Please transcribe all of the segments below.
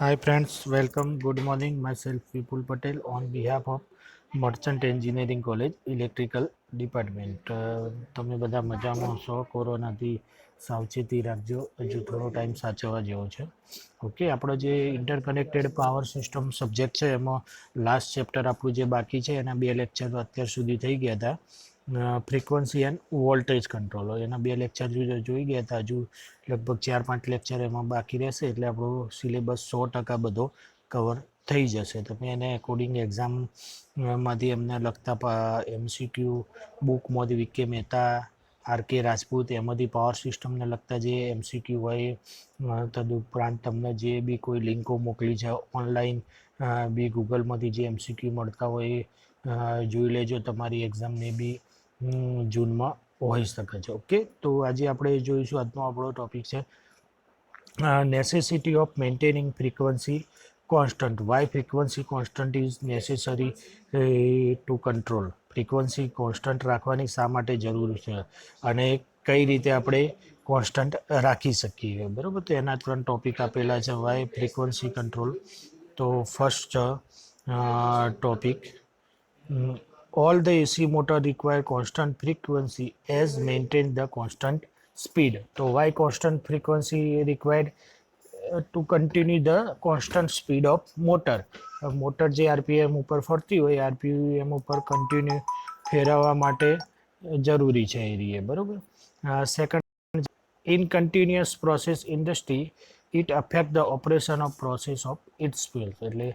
Hi friends, welcome. Good morning. Myself Vipul Patel on behalf of Merchant Engineering College Electrical Department. તમે બધા મજામાં છો? કોરોનાથી સાવચેતી રાખજો. હજુ થોડો ટાઈમ સાચવવા જેવો છે. ઓકે, આપણો જે ઇન્ટરકનેક્ટેડ પાવર સિસ્ટમ સબ્જેક્ટ છે એમાં લાસ્ટ ચેપ્ટર આપણું જે બાકી છે એના બે લેક્ચર અત્યાર સુધી થઈ ગયા હતા. ફ્રીક્વન્સી એન્ડ વોલ્ટેજ કંટ્રોલ એના બે લેક્ચર જોઈ ગયા હતા. હજુ લગભગ 4-5 લેક્ચર એમાં બાકી રહેશે એટલે આપણો સિલેબસ 100% બધો કવર થઈ જશે. તમે એને એકોર્ડિંગ એક્ઝામમાંથી એમને લગતા MCQ બુકમાંથી વિકે મહેતા, RK રાજપૂત એમાંથી પાવર સિસ્ટમને લગતા જે MCQ હોય, તદુપરાંત તમને જે બી કોઈ લિંકો મોકલી છે ઓનલાઈન બી ગૂગલમાંથી જે MCQ મળતા હોય એ જોઈ લેજો. તમારી એક્ઝામને બી જૂનમાં હોઈ શકે છે. ઓકે, તો આજે આપણે જોઈશું. આજનો આપણો ટોપિક છે necessity of maintaining frequency constant. Why frequency constant is necessary to control. Frequency constant રાખવાની શા માટે જરૂર છે અને કઈ રીતે આપણે કોન્સ્ટન્ટ રાખી શકીએ, બરાબર? તો એના 3 ટોપિક આપેલા છે. Why frequency control. તો first topic, all the AC motor require constant frequency as maintain the constant speed. So why constant frequency required? To continue the constant speed of motor. Motor જે RPM ઉપર ફરતી હોય RPM ઉપર continue ફેરવવા માટે જરૂરી છે એ રીએ, બરાબર? Second, in continuous process industry it affect the operation of process of its field. એટલે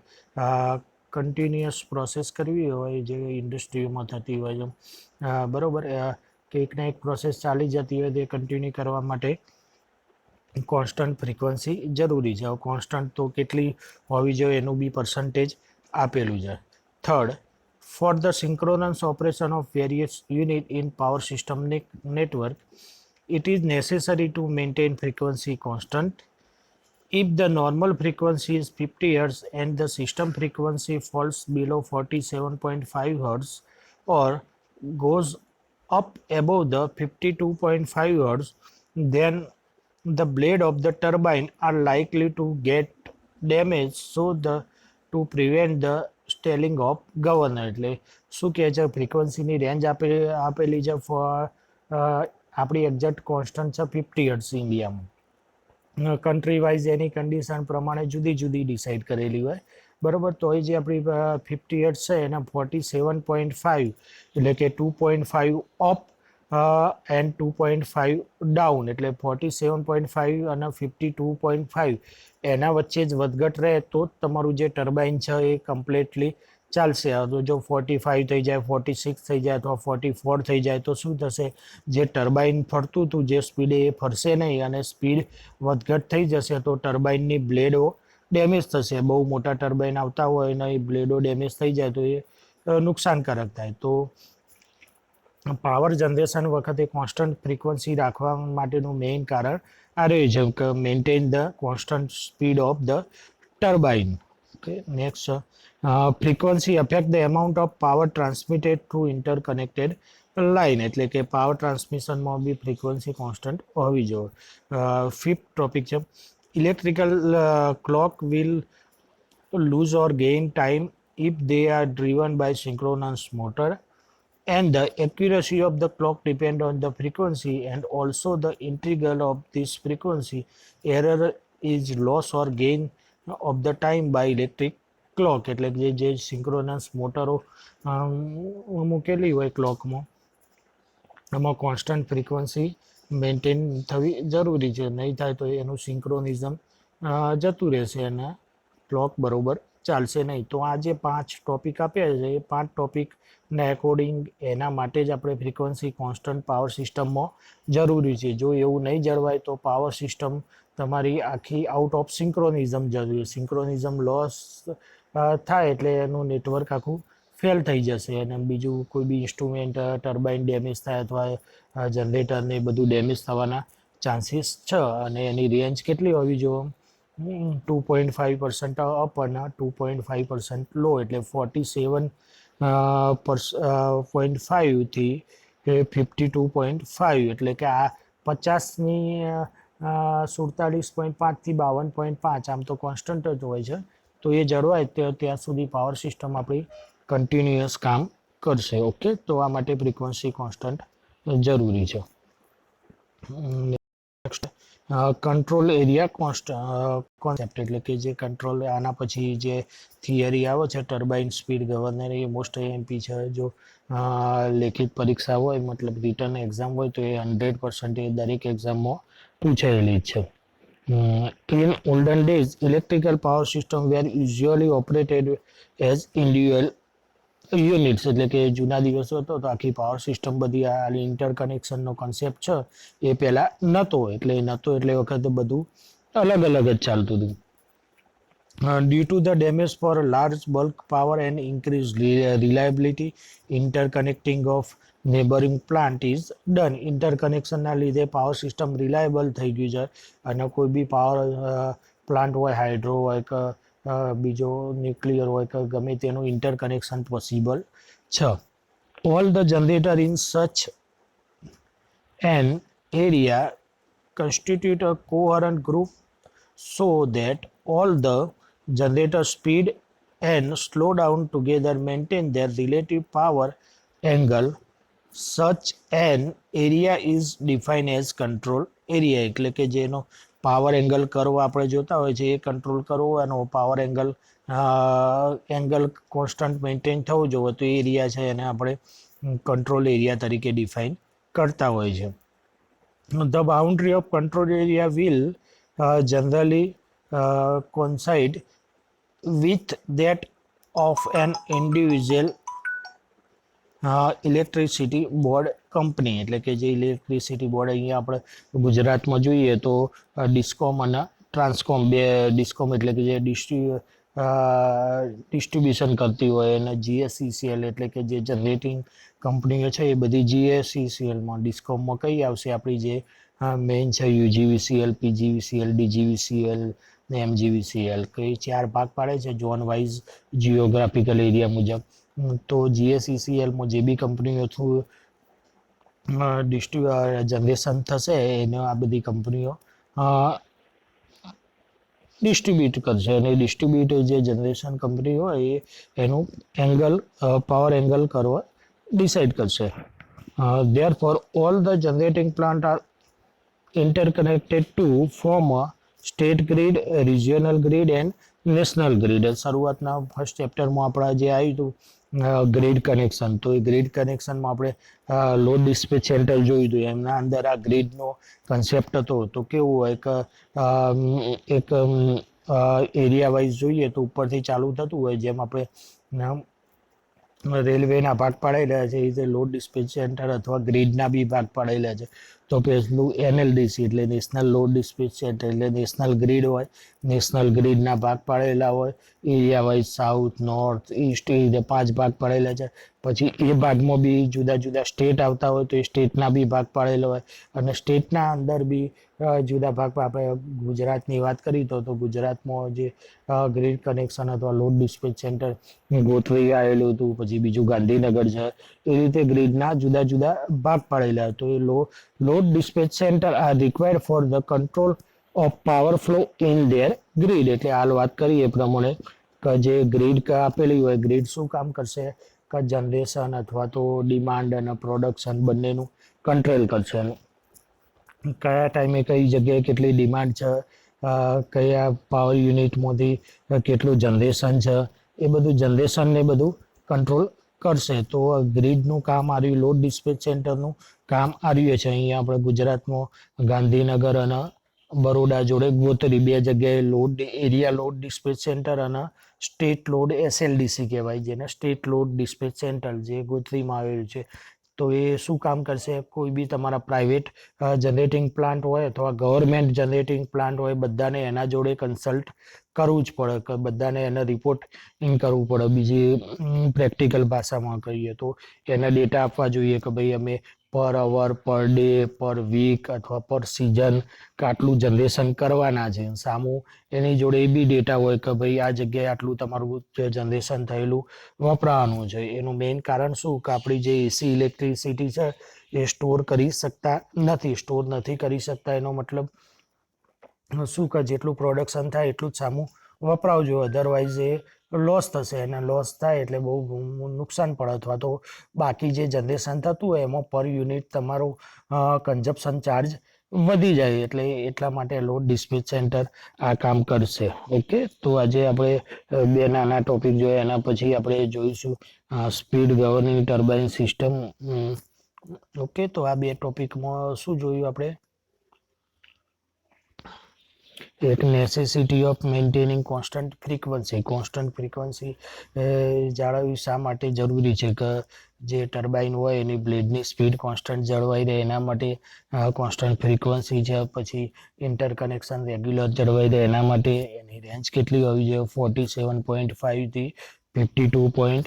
કન્ટિન્યુઅસ પ્રોસેસ કરવી હોય જે ઇન્ડસ્ટ્રીઓમાં થતી હોય છે, બરાબર, કે એકના એક પ્રોસેસ ચાલી જતી હોય તે કન્ટિન્યુ કરવા માટે કોન્સ્ટન્ટ ફ્રીક્વન્સી જરૂરી છે. કોન્સ્ટન્ટ તો કેટલી હોવી જોઈએ એનું બી પર્સન્ટેજ આપેલું છે. Third, for the synchronous operation of various unit in power system network it is necessary to maintain frequency constant. If the normal frequency is 50 Hz and the system frequency falls below 47.5 Hz or goes up above the 52.5 Hz, then the blade of the turbine are likely to get damaged. So to prevent the stalling of governor. એટલે શું કહે છે, ફ્રીક્વન્સીની range આપેલી છે. આપણી exact constant છે 50 hertz ઇન્ડિયામાં. Country wise એની condition પ્રમાણે જુદી જુદી ડિસાઇડ કરેલી હોય, બરાબર? તો એ જે આપણી 50 હર્ટ્ઝ છે એના 47.5 એટલે કે 2.5 અપ એન્ડ 2.5 ડાઉન, એટલે 47.5 અને 52.5 એના વચ્ચે જ વધઘટ રહે તો જ તમારું જે ટર્બાઇન છે એ કમ્પ્લીટલી ચાલશે. તો જો 45 થઈ જાય, 46 થઈ જાય અથવા 44 થઈ જાય તો શું થશે? જે ટર્બાઇન ફરતું હતું જે સ્પીડે એ ફરશે નહીં અને સ્પીડ વધઘટ થઈ જશે તો ટર્બાઇનની બ્લેડો ડેમેજ થશે. બહુ મોટા ટર્બાઇન આવતા હોય અને એ બ્લેડો ડેમેજ થઈ જાય તો એ નુકસાનકારક થાય. તો પાવર જનરેશન વખતે કોન્સ્ટન્ટ ફ્રીક્વન્સી રાખવા માટેનું મેઇન કારણ આ રહ્યું છે કે maintain the constant speed of the turbine. Okay, next, frequency affect the amount of power transmitted through interconnected line. એટલે કે પાવર ટ્રાન્સમિશનમાં બી ફ્રીક્વન્સી કોન્સ્ટન્ટ હોવી જોઈએ. ફિફ્થ ટોપિક છે, electrical clock will lose or gain time if they are driven by synchronous motor, and the accuracy of the clock depend on the frequency and also the integral of this frequency. Error is loss or gain of the time by electric clock. એટલે જે synchronous મોટરો મૂકેલી હોય ક્લોકમાં એમાં constant frequency maintain થવી જરૂરી છે. નહીં થાય તો એનું સિંક્રોનિઝમ જતું રહેશે અને ક્લોક બરોબર ચાલશે નહીં. તો આ જે 5 ટોપિક આપ્યા છે એ 5 ટોપિકના એકોર્ડિંગ એના માટે જ આપણે ફ્રીક્વન્સી કોન્સ્ટન્ટ પાવર સિસ્ટમમાં જરૂરી છે. જો એવું નહીં જળવાય તો પાવર સિસ્ટમ તમારી આખી આઉટ ઓફ સિંક્રોનિઝમ જરૂરી. સિંક્રોનિઝમ લોસ થાય એટલે એનું નેટવર્ક આખું ફેલ થઈ જશે અને બીજું કોઈ બી ઇન્સ્ટ્રુમેન્ટ ટર્બાઇન ડેમેજ થાય અથવા જનરેટરને બધું ડેમેજ થવાના ચાન્સીસ છે. અને એની રેન્જ કેટલી હોવી જોઈએ? 2.5% અપ અને 2.5% લો, એટલે 47.5 થી 52.5, એટલે કે આ 50ની 47.5 થી 52.5 આમ તો કોન્સ્ટન્ટ જ હોય છે, તો એ જળવાય ત્યાં સુધી પાવર સિસ્ટમ આપણી કન્ટિન્યુઅસ કામ કરશે. ઓકે, તો આ માટે ફ્રીક્વન્સી કોન્સ્ટન્ટ જરૂરી છે. નેક્સ્ટ કંટ્રોલ એરિયા કોન્સેપ્ટ, એટલે કે જે કંટ્રોલ, આના પછી જે થિયરી આવે છે ટર્બાઇન સ્પીડ ગવર્નર, એ મોસ્ટ એમપી છે. જો લેખિત પરીક્ષા હોય, મતલબ રિટર્ન એક્ઝામ હોય, તો એ 100% દરેક એક્ઝામમાં પૂછાયેલી જ છે. In olden days, electrical power system were usually operated as individual units, એટલે કે જૂના દિવસો હતો તો આખી પાવર સિસ્ટમ બધી આ ઇન્ટરકનેક્શનનો કોન્સેપ્ટ છે એ પહેલાં નહોતો, એટલે વખતે બધું અલગ અલગ જ ચાલતું હતું. Due to the damage for large bulk power and increased reliability, interconnecting of neighboring plant is done. ઇન્ટરકનેક્શનના લીધે પાવર સિસ્ટમ રિલાયબલ થઈ ગયું છે, અને કોઈ બી પાવર પ્લાન્ટ હોય, હાઇડ્રો હોય કે બીજો ન્યુક્લિયર હોય કે ગમે તેનું ઇન્ટરકનેક્શન પોસિબલ છે. All the generator in such an area constitute a coherent group so that all the generator speed and slow down together maintain their relative power angle. Such an area is defined as control area, એટલે કે જેનો power angle કરવો આપણે જોતા હોય છે, એ control કરવો એનો પાવર એંગલ કોન્સ્ટન્ટ મેન્ટેન થવું જોઈએ, તો એ એરિયા છે એને આપણે કંટ્રોલ એરિયા તરીકે ડિફાઇન કરતા હોય છે. The boundary of control area will generally coincide with that of an individual electricity board company, એટલે કે જે ઇલેક્ટ્રિસિટી બોર્ડ અહીંયા આપણે ગુજરાતમાં જોઈએ તો ડિસ્કોમ અને ટ્રાન્સકોમ, બે ડિસ્કોમ એટલે કે જે ડિસ્ટ્રીબ્યુશન કરતી હોય, અને જીએસસીસીએલ એટલે કે જે જનરેટિંગ કંપનીઓ છે એ બધી જીએસસીસીએલમાં. ડિસ્કોમમાં કઈ આવશે આપણી જે મેઇન છે યુજીવીસીએલ, પીજીવીસીએલ, ડીજીવીસીએલ ને એમજીવીસીએલ, કઈ 4 ભાગ પાડે છે ઝોન વાઇઝ જિયોગ્રાફિકલ એરિયા મુજબ. તો જીએસસીસીએલમાં જે બી કંપનીઓ થ્રુ જનરેશન થશે એને આ બધી કંપનીઓ ડિસ્ટ્રીબ્યુટ કરશે, અને ડિસ્ટ્રીબ્યુટ જે જનરેશન કંપની હોય એ એનું એંગલ, પાવર એંગલ કરવા ડિસાઇડ કરશે. Therefore, all the generating plants are interconnected to form a state grid, regional grid and national grid. શરૂઆતના ફર્સ્ટ ચેપ્ટરમાં આપણા જે આવ્યું હતું ગ્રીડ કનેક્શન, તો એ ગ્રીડ કનેક્શનમાં આપણે લોડ ડિસ્પેચ સેન્ટર જોયું હતું, એમના અંદર આ ગ્રીડનો કન્સેપ્ટ હતો. તો કેવું હોય કે એક એરિયા વાઇઝ જોઈએ તો ઉપરથી ચાલુ થતું હોય, જેમ આપણે રેલવેના ભાગ પાડેલા છે એ રીતે લોડ ડિસ્પેચ સેન્ટર અથવા ગ્રીડના બી ભાગ પાડેલા છે. તો પેલું એનએલડીસી એટલે નેશનલ લોડ ડિસ્પેચ સેન્ટર, એટલે નેશનલ ગ્રીડ હોય, નેશનલ ગ્રીડના ભાગ પાડેલા હોય area wise, south, north, east, એ રીતે 5 ભાગ પાડેલા છે. પછી એ ભાગમાં બી જુદા જુદા સ્ટેટ આવતા હોય તો એ સ્ટેટના બી ભાગ પાડેલા હોય, અને સ્ટેટના અંદર બી જુદા ભાગ. આપણે ગુજરાતની વાત કરી તો ગુજરાતમાં જે ગ્રીડ કનેક્શન અથવા લોડ ડિસ્પેચ સેન્ટર ગોઠવી આવેલું હતું, પછી બીજું ગાંધીનગર છે, એ રીતે ગ્રીડના જુદા જુદા ભાગ પાડેલા. તો એ load dispatch centre are required for the control of power flow in their grid. એટલે હાલ વાત કરીએ એ પ્રમાણે કે જે ગ્રીડ આપેલી હોય, ગ્રીડ શું કામ કરશે કે જનરેશન અથવા તો ડિમાન્ડ અને પ્રોડક્શન બંનેનું કંટ્રોલ કરશે. કયા ટાઈમે કઈ જગ્યાએ કેટલી ડિમાન્ડ છે, કયા પાવર યુનિટમાંથી કેટલું જનરેશન છે, એ બધું જનરેશનને બધું કંટ્રોલ કરશે. તો ગ્રીડનું કામ આવ્યું, લોડ ડિસ્પેચ સેન્ટરનું કામ આવ્યું છે. અહીંયા આપણે ગુજરાતમાં ગાંધીનગર અને બરોડા જોડે ગોતરી 2 જગ્યાએ એરિયા લોડ ડિસ્પેચ સેન્ટર અને સ્ટેટ લોડ એસએલડીસી કહેવાય, જેને સ્ટેટ લોડ ડિસ્પેચ સેન્ટર જે ગોત્રીમાં આવેલું છે. તો એ શું કામ કરશે, કોઈ બી તમારા પ્રાઇવેટ જનરેટિંગ પ્લાન્ટ હોય અથવા ગવર્મેન્ટ જનરેટિંગ પ્લાન્ટ હોય, બધાને એના જોડે કન્સલ્ટ કરવું જ પડે, કે બધાને એને રિપોર્ટિંગ કરવું પડે. બીજી પ્રેક્ટિકલ ભાષામાં કહીએ તો એને ડેટા આપવા જોઈએ કે ભાઈ અમે પર અવર, પર ડે, પર વીક અથવા પર સિઝન કે આટલું જનરેશન કરવાના છે. સામું એની જોડે એ બી ડેટા હોય કે ભાઈ આ જગ્યાએ આટલું તમારું જે જનરેશન થયેલું વપરાવાનું છે. એનું મેઇન કારણ શું કે આપણી જે એસી ઇલેક્ટ્રિસિટી છે એ સ્ટોર કરી શકતા નથી. સ્ટોર નથી કરી શકતા એનો મતલબ શું કે જેટલું પ્રોડક્શન થાય એટલું જ સામું વપરાવજો, અધરવાઇઝ એ લોસ થશે અને લોસ થાય એટલે બહુ નુકસાન પડે અથવા તો બાકી જે જનરેશન થતું હોય એમાં પર યુનિટ તમારું કન્ઝપ્શન ચાર્જ વધી જાય, એટલે એટલા માટે લોડ ડિસ્પેચ સેન્ટર આ કામ કરશે. ઓકે, તો આજે આપણે બે નાના ટોપિક જોયા, એના પછી આપણે જોઈશું speed governing turbine system. Okay, તો આ બે ટોપિકમાં શું જોયું આપણે? એક necessity of maintaining constant frequency જાળવવી શા માટે જરૂરી છે કે જે ટર્બાઇન હોય એની બ્લેડની સ્પીડ કોન્સ્ટન્ટ જળવાઈ રહે એના માટે કોન્સ્ટન્ટ ફ્રીક્વન્સી છે. પછી ઇન્ટરકનેક્શન રેગ્યુલર જળવાઈ રહે એના માટે એની રેન્જ કેટલી હોવી જોઈએ? 47.5 થી 52.5,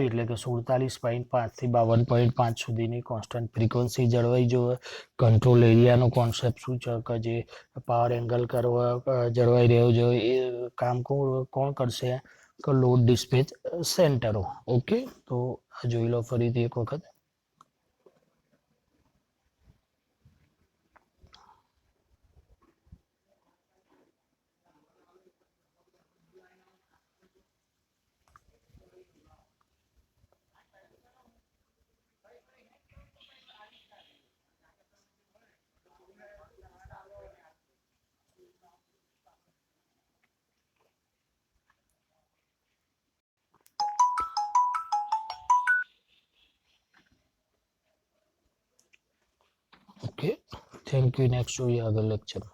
એટલે કે 47.5 થી 52.5 સુધીની કોન્સ્ટન્ટ ફ્રીક્વન્સી જળવાઈ જોઈએ. કંટ્રોલ એરિયાનો કોન્સેપ્ટ શું છે કે જે પાવર એંગલ કરવા જળવાઈ રહ્યો જોઈએ એ કામ કોણ કરશે? કે લોડ ડિસ્પેચ સેન્ટરો. ઓકે, તો જોઈ લો ફરીથી એક વખત. Okay, thank you. નેક્સ્ટ જોઈએ આગળ લેક્ચર.